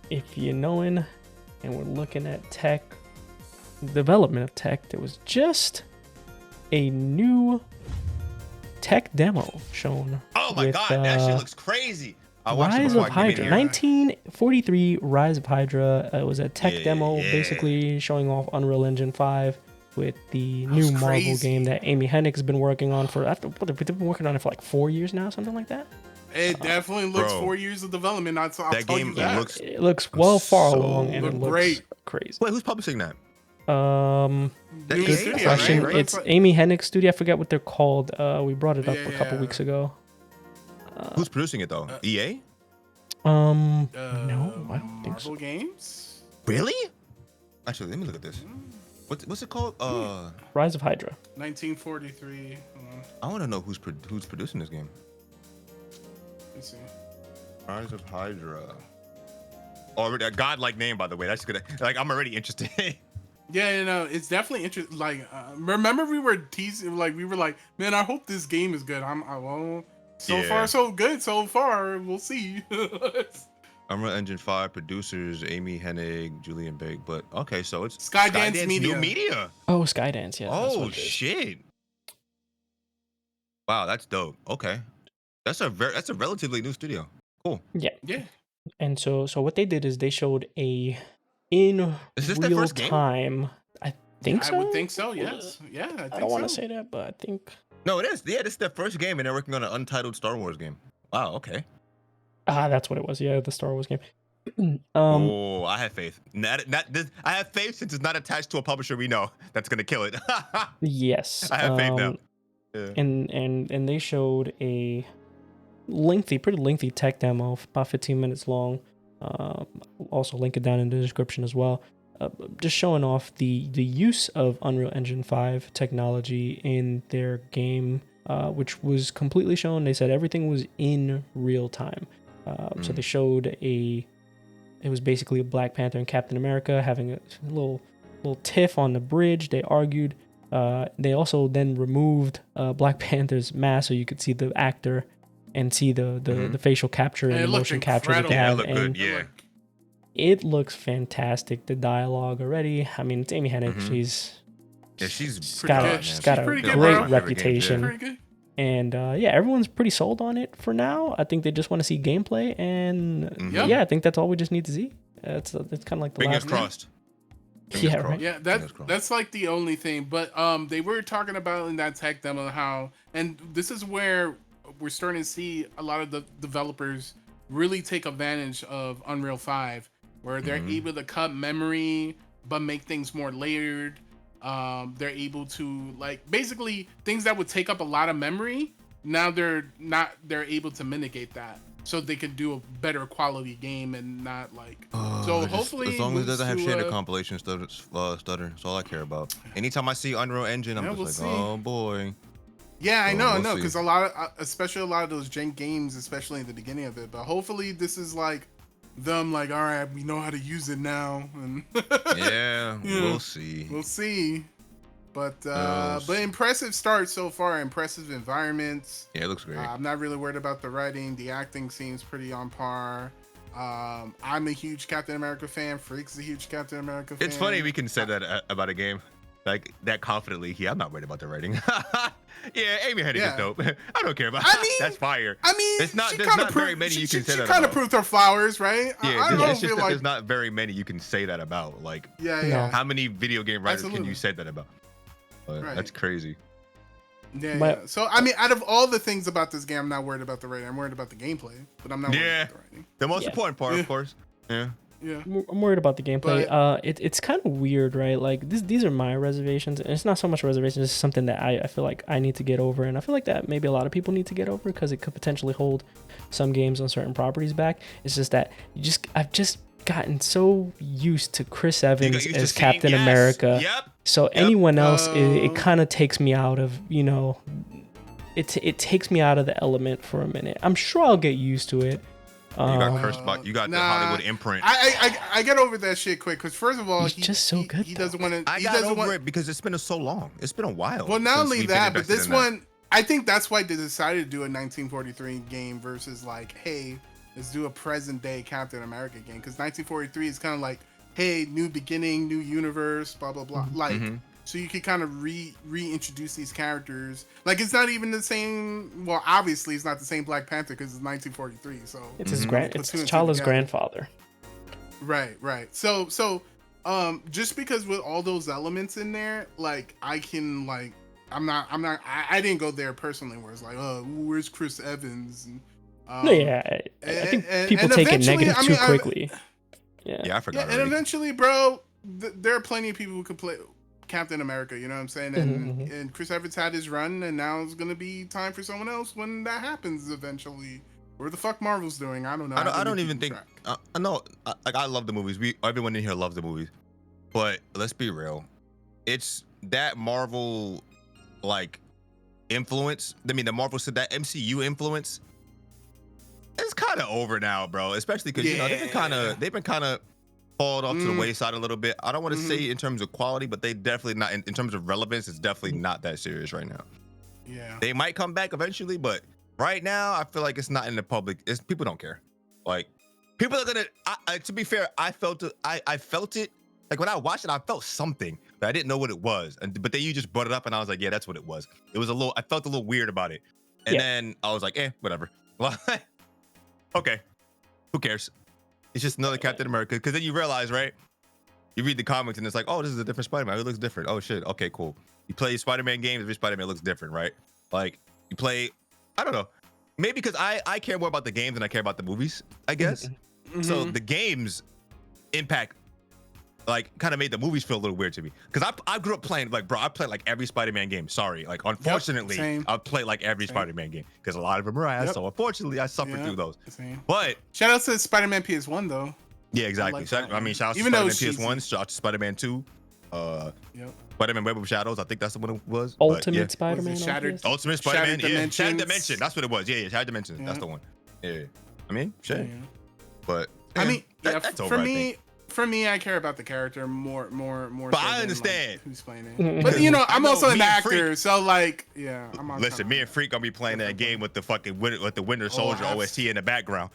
if you're knowing, and we're looking at tech, development of tech, there was just a new tech demo shown. Oh my god, that shit looks crazy. Rise of Hydra, 1943 Rise of Hydra. It was a tech demo, basically showing off Unreal Engine 5 with the new Marvel game that Amy Hennig's been working on for, they've been working on it for like 4 years now, something like that. It definitely looks 4 years of development. I'll tell you that. It looks well far along, and it looks great. Crazy. Wait, who's publishing that? Good question. Right? It's Amy Hennig's studio. I forget what they're called. We brought it up a couple weeks ago. Who's producing it though? EA? No, I don't think so. Marvel Games? Really? Actually, let me look at this. What's it called? Rise of Hydra. 1943. I want to know who's producing this game. Let's see. Rise of Hydra. Oh, a godlike name, by the way. That's gonna I'm already interested. Yeah, you know, it's definitely interesting. Like, remember we were teasing, like we were like, man, I hope this game is good. So far so good. So far, we'll see. Unreal Engine 5 producers Amy Hennig, Julian Big, but okay, so it's Skydance New Media. Oh, Skydance, yeah. Oh shit! Wow, that's dope. Okay, that's a relatively new studio. Cool. Yeah. Yeah. And so what they did is they showed in real time. I think so. I would think so. Yes. Yeah. I don't want to say that, but I think. No, it is. Yeah, this is their first game, and they're working on an untitled Star Wars game. Wow. Okay. That's what it was. Yeah, the Star Wars game. Oh, I have faith. I have faith since it's not attached to a publisher we know that's gonna kill it. Yes. I have faith now. Yeah. And they showed a pretty lengthy tech demo, about 15 minutes long. Also link it down in the description as well. Just showing off the use of Unreal Engine 5 technology in their game, which was completely shown. They said everything was in real time. So they showed it was basically a Black Panther and Captain America having a little tiff on the bridge. They argued. They also then removed Black Panther's mask so you could see the actor and see the facial capture and the motion capture that they have. It looks fantastic. The dialogue already. I mean, it's Amy Hennig. She's got a great reputation. And everyone's pretty sold on it for now. I think they just want to see gameplay, and I think that's all we just need to see. It's kind of like the fingers crossed. Yeah, right. Yeah, that's like the only thing. But they were talking about in that tech demo how, and this is where we're starting to see a lot of the developers really take advantage of Unreal 5, where they're able to cut memory but make things more layered. They're able to, like, basically things that would take up a lot of memory, now they're able to mitigate that so they can do a better quality game and not like hopefully as long as it doesn't have shader compilation stutter, that's all I care about. Anytime I see Unreal Engine, I'm just like, oh boy. Yeah, I know, because especially a lot of those jank games, especially in the beginning of it, but hopefully this is like them like, all right, we know how to use it now, and we'll see. But impressive start so far, impressive environments. Yeah, it looks great. I'm not really worried about the writing. The acting seems pretty on par. I'm a huge Captain America fan. Freak's a huge Captain America fan. It's funny we can say that about a game like that confidently. Yeah, I'm not worried about the writing. Yeah, Amy Hennig is dope. I don't care about that's fire. I mean, there's not very many you can say that about. She kind of proved her flowers, right? Yeah, it's just that there's not very many you can say that about. Like, how many video game writers can you say that about? That's crazy. Yeah. So, I mean, out of all the things about this game, I'm not worried about the writing. I'm worried about the gameplay, but I'm not worried about the writing. The most important part, of course. Yeah. Yeah. I'm worried about the gameplay. But, it's kind of weird, right? Like these are my reservations, and it's not so much reservations. It's something that I feel like I need to get over, and I feel like that maybe a lot of people need to get over because it could potentially hold some games on certain properties back. It's just that I've just gotten so used to Chris Evans as Captain America. So anyone else, it kind of takes me out of, it takes me out of the element for a minute. I'm sure I'll get used to it. You got cursed by the Hollywood imprint. I get over that shit quick because first of all, he's just so good. He doesn't want to. I got over it because it's been so long. It's been a while. Well, not only that, but this one, I think that's why they decided to do a 1943 game versus like, hey, is do a present day Captain America game, because 1943 is kind of like, hey, new beginning, new universe, blah blah blah. Like, so you can kind of reintroduce these characters. Like, it's not even the same. Well, obviously, it's not the same Black Panther because it's 1943. So it's his it's T'Challa's grandfather. Right. So just because with all those elements in there, like, I can, like, I didn't go there personally where it's like, oh, where's Chris Evans? And, no, yeah, I think people take it negative too quickly. Yeah, I forgot. Yeah, and eventually, bro, there are plenty of people who could play Captain America. You know what I'm saying? And Chris Evans had his run, and now it's gonna be time for someone else when that happens eventually. What the fuck Marvel's doing? I don't know. I don't even think. I know. I love the movies. Everyone in here loves the movies, but let's be real. It's that Marvel, like, influence. I mean, the Marvel said that MCU influence. It's kind of over now, bro. Especially because you know they've been kind of hauled off to the wayside a little bit. I don't want to say in terms of quality, but they definitely not in terms of relevance. It's definitely not that serious right now. Yeah, they might come back eventually, but right now I feel like it's not in the public. People don't care. Like, people are gonna. To be fair, I felt it. I felt it. Like, when I watched it, I felt something, but I didn't know what it was. But then you just brought it up, and I was like, yeah, that's what it was. It was a little. I felt a little weird about it, and then I was like, whatever. Okay, who cares? It's just another Captain America. Because then you realize, right? You read the comics and it's like, oh, this is a different Spider-Man. It looks different. Oh shit. Okay, cool. You play Spider-Man games, every Spider-Man looks different, right? Like, you play, I don't know. Maybe because I care more about the games than I care about the movies, I guess. So the games impact, like, kind of made the movies feel a little weird to me. Because I grew up playing, like, bro, I played like every Spider-Man game. Sorry. Like, unfortunately, I played like every Spider-Man game. Because a lot of them are ass. So unfortunately, I suffered through those. But shout out to Spider-Man PS1 though. Yeah, exactly. I mean, shout out to Spider-Man PS1, shout out to Spider-Man 2. Spider-Man Web of Shadows, I think that's the one it was. Ultimate Spider-Man. Ultimate Spider-Man, yeah. Shattered Dimension, that's what it was. Yeah, Shattered Dimension, that's the one. Yeah. I mean, shit. But, I mean, that's over, for me, I care about the character more. But so I understand like, who's playing it. But you know, I'm also an actor, so like, yeah. Listen, me and Freak gonna be playing that game with the fucking Winter Soldier OST in the background.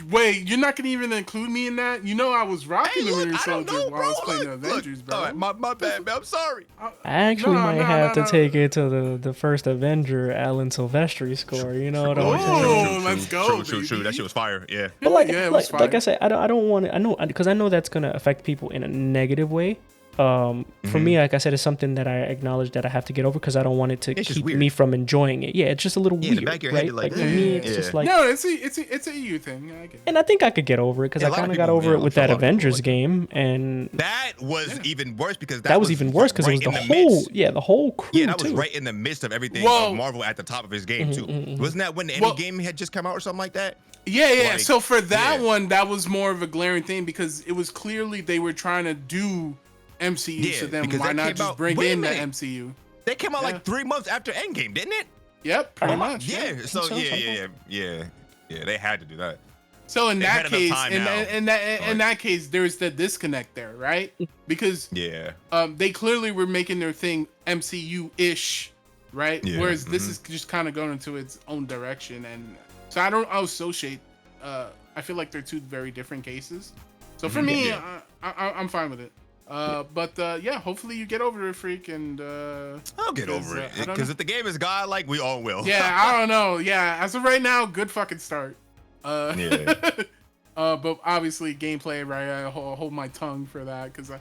Wait, you're not gonna even include me in that? You know, I was rocking the Winter Soldier while I was playing the Avengers, bro. Right, my bad, man. I'm sorry. I actually might have to take it to the first Avenger, Alan Silvestri score. You know what I'm saying? Oh, let's go. True. That shit was fire. Yeah. But like I said, I don't want it. I know because I know that's gonna affect people in a negative way. For me, like I said, it's something that I acknowledge that I have to get over because I don't want it to keep me from enjoying it. Yeah, it's just a little weird, right? Like for me, it's just like it's a EU thing. I get it. And I think I could get over it because I kind of got over it with that Avengers game, and that was even worse because that was even worse because it was the whole crew. Yeah, that was right in the midst of everything of Marvel at the top of his game too. Wasn't that when the Endgame game had just come out or something like that? Yeah. Like, so for that one, that was more of a glaring thing because it was clearly they were trying to do MCU, so then why not just bring in the MCU? They came out like 3 months after Endgame, didn't it? Yep, pretty much. Yeah. So they had to do that. So in that case, in that case, there's the disconnect there, right? Because they clearly were making their thing MCU-ish, right? Yeah. Whereas this is just kind of going into its own direction, and so I don't associate. I feel like they're two very different cases. So for me, I'm fine with it. But hopefully you get over it, Freak, and I'll get over it because if the game is godlike, we all will. Yeah, I don't know. Yeah, as of right now, good fucking start. But obviously gameplay, right? I hold my tongue for that because I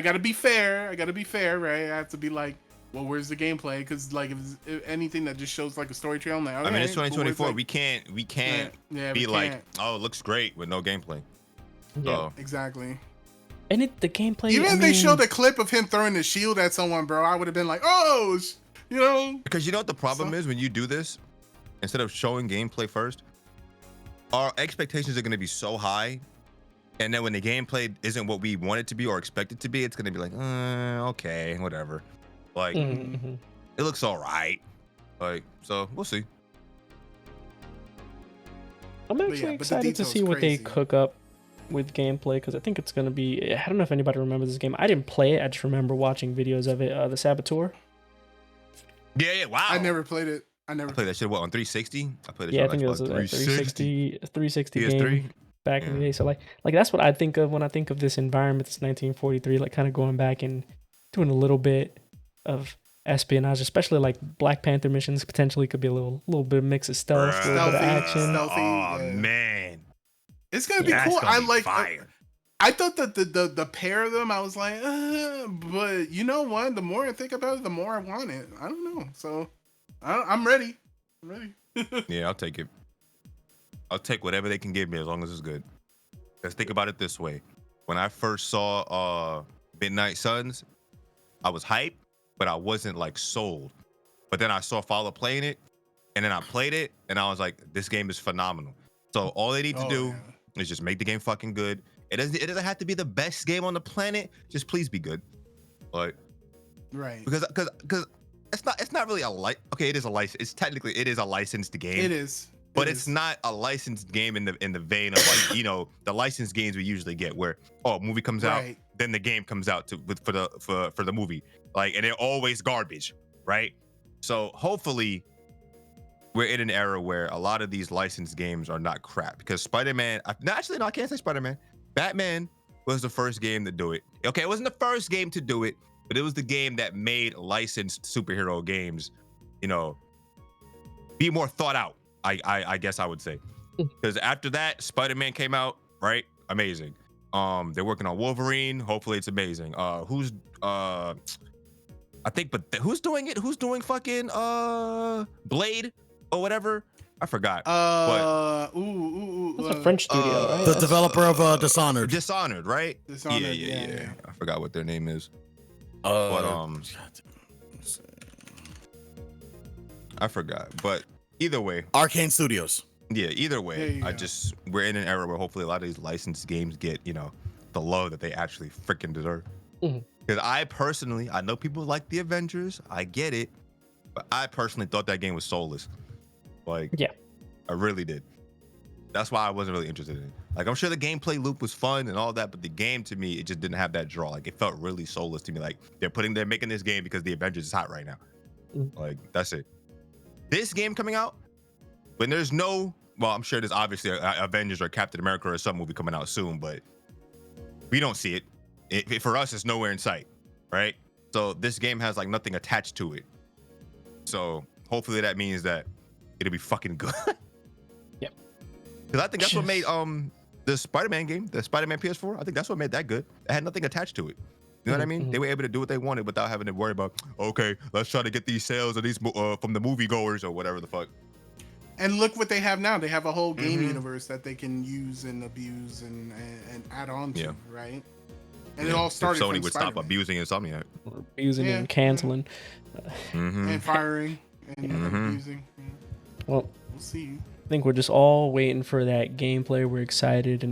gotta be fair. Right? I have to be like, well, where's the gameplay? Because like if anything that just shows like a story trail, now. I mean, it's 2024. Like, we can't be like, oh, it looks great with no gameplay. Yeah, exactly. And the gameplay. Even if they showed a clip of him throwing the shield at someone, bro, I would have been like, oh, Because you know what the problem is when you do this, instead of showing gameplay first, our expectations are going to be so high, and then when the gameplay isn't what we want it to be or expect it to be, it's going to be like, okay, whatever. Like, it looks all right. Like, so we'll see. I'm actually excited to see what they cook up with gameplay because I think it's going to be, I don't know if anybody remembers this game. I didn't play it. I just remember watching videos of it. The Saboteur. Yeah, wow. I never played it. I never I played that shit on 360. I played that Yeah, I shit on think it was Xbox a 360. 360 PS3. game back in the Yeah. day. So like that's what I think of when I think of this environment. This 1943, like kind of going back and doing a little bit of espionage, especially like Black Panther missions. Potentially could be a little bit of mix of stealth, a little bit of action. Stealthy, Oh yeah. man, It's gonna be that's cool. gonna I be like. fire. I thought that the pair of them, I was like, but you know what? The more I think about it, the more I want it. I don't know. So I'm ready. I'm ready. Yeah, I'll take it. I'll take whatever they can give me as long as it's good. Let's think about it this way. When I first saw Midnight Suns, I was hyped, but I wasn't like sold. But then I saw Follow playing it, and then I played it, and I was like, this game is phenomenal. So all they need to do is just make the game fucking good. It doesn't have to be the best game on the planet. Just please be good. Like, Right. Because it's not really okay, it is a license. It is a licensed game. It is. But it's not a licensed game in the vein of like, you know, the licensed games we usually get where a movie comes out, then the game comes out for the movie. Like, and they're always garbage, right? So hopefully we're in an era where a lot of these licensed games are not crap, because Spider-Man, I can't say Spider-Man. Batman was the first game to do it. Okay, it wasn't the first game to do it, but it was the game that made licensed superhero games, you know, be more thought out. I guess I would say, because after that, Spider-Man came out, right? Amazing. They're working on Wolverine. Hopefully, it's amazing. Who's doing it? Who's doing fucking Blade or whatever? I forgot. It's a French studio, right? The developer of Dishonored. Dishonored, right? Dishonored, Yeah. I forgot what their name is. But I forgot. But either way, Arcane Studios. Yeah, either way, we're in an era where hopefully a lot of these licensed games get, you know, the love that they actually freaking deserve. Because I know people like the Avengers, I get it, but I personally thought that game was soulless. Like, yeah, I really did. That's why I wasn't really interested in it. Like, I'm sure the gameplay loop was fun and all that, but the game to me, it just didn't have that draw. Like, it felt really soulless to me. Like, they're making this game because the Avengers is hot right now. Like, that's it. This game coming out, when there's no, well, I'm sure there's obviously Avengers or Captain America or some movie coming out soon, but we don't see it. For us, it's nowhere in sight, right? So this game has like nothing attached to it. So hopefully that means that it'll be fucking good. Yep. Because I think that's what made the Spider-Man game, the Spider-Man PS4, I think that's what made that good. It had nothing attached to it. You know what I mean? They were able to do what they wanted without having to worry about, okay, let's try to get these sales of these from the moviegoers or whatever the fuck. And look what they have now. They have a whole game universe that they can use and abuse and add on to, right? And it all started if Sony from would Spider-Man. stop abusing Insomniac. Abusing and canceling. And firing and abusing. Well, we'll see. I think we're just all waiting for that gameplay. We're excited and